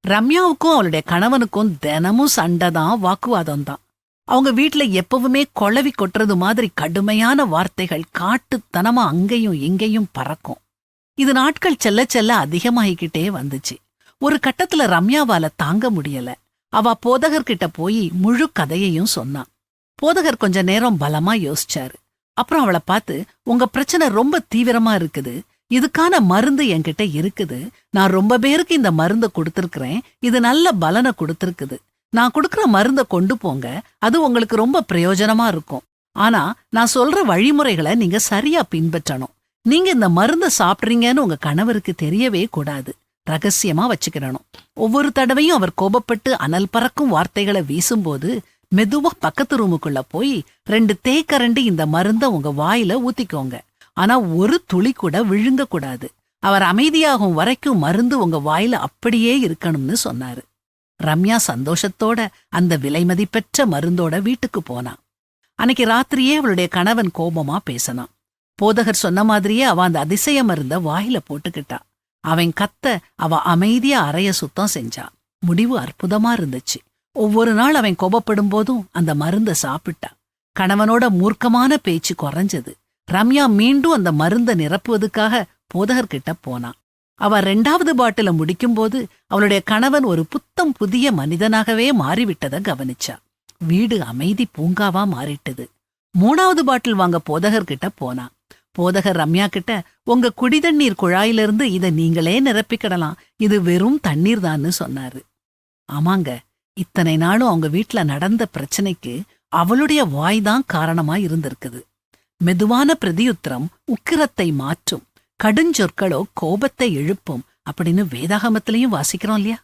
ரம்யாவுக்கும் அவளுடைய கணவனுக்கும் தினமும் சண்டை தான், வாக்குவாதம் தான். அவங்க வீட்ல எப்பவுமே கொளவி கொட்டுறது மாதிரி கடுமையான வார்த்தைகள் காட்டுத்தனமா அங்கேயும் இங்கேயும் பறக்கும். இது நாட்கள் செல்ல செல்ல அதிகமாகிக்கிட்டே வந்துச்சு. ஒரு கட்டத்துல ரம்யாவால தாங்க முடியல. அவ போதகர்கிட்ட போய் முழு கதையையும் சொன்னான். போதகர் கொஞ்ச நேரம் பலமா யோசிச்சாரு. அப்புறம் அவளை பார்த்து, உங்க பிரச்சனை ரொம்ப தீவிரமா இருக்குது, இதுக்கான மருந்து என்கிட்ட இருக்குது, நான் ரொம்ப பேருக்கு இந்த மருந்தை கொடுத்திருக்கிறேன், இது நல்ல பலனை கொடுத்திருக்குது, நான் கொடுக்கற மருந்தை கொண்டு போங்க, அது உங்களுக்கு ரொம்ப பிரயோஜனமா இருக்கும். ஆனா நான் சொல்ற வழிமுறைகளை நீங்க சரியா பின்பற்றணும். நீங்க இந்த மருந்தை சாப்பிட்றீங்கன்னு உங்க கணவருக்கு தெரியவே கூடாது, ரகசியமா வச்சுக்கிடணும். ஒவ்வொரு தடவையும் அவர் கோபப்பட்டு அனல் பறக்கும் வார்த்தைகளை வீசும்போது மெதுவா பக்கத்து ரூமுக்குள்ள போய் 2 தேக்கரண்டி இந்த மருந்தை உங்க வாயில ஊத்திக்கோங்க. ஆனா ஒரு துளி கூட விழுங்க கூடாது. அவர் அமைதியாகும் வரைக்கும் மருந்து உங்க வாயில அப்படியே இருக்கணும்னு சொன்னாரு. ரம்யா சந்தோஷத்தோட அந்த விலைமதிப்பெற்ற மருந்தோட வீட்டுக்கு போனான். அன்னைக்கு ராத்திரியே அவளுடைய கணவன் கோபமா பேசினான். போதகர் சொன்ன மாதிரியே அவ அந்த அதிசய மருந்த வாயில போட்டுக்கிட்டா. அவன் கத்த அவ அமைதியா அறைய சுத்தம் செஞ்சா. முடிவு அற்புதமா இருந்துச்சு. ஒவ்வொரு நாள் அவன் கோபப்படும் போதும் அந்த மருந்த சாப்பிட்டா. கணவனோட மூர்க்கமான பேச்சு குறைஞ்சது. ரம்யா மீண்டும் அந்த மருந்த நிரப்புவதுக்காக போதகர்கிட்ட போனான். அவ 2வது பாட்டில முடிக்கும்போது அவளுடைய கணவன் ஒரு புத்தம் புதிய மனிதனாகவே மாறிவிட்டத கவனிச்சா. வீடு அமைதி பூங்காவா மாறிட்டது. 3வது பாட்டில் வாங்க போதகர்கிட்ட போனா. போதகர் ரம்யா கிட்ட, உங்க குடிதண்ணீர் குழாயிலிருந்து இதை நீங்களே நிரப்பிக்கிடலாம், இது வெறும் தண்ணீர் தான்னு சொன்னாரு. ஆமாங்க, இத்தனை நாளும் அவங்க வீட்ல நடந்த பிரச்சனைக்கு அவளுடைய வாய்தான் காரணமா இருந்திருக்குது. மெதுவான பிரதியுத்திரம் உக்கிரத்தை மாற்றும், கடுஞ்சொற்களோ கோபத்தை எழுப்பும் அப்படின்னு வேதாகமத்திலையும் வாசிக்கிறோம் இல்லையா?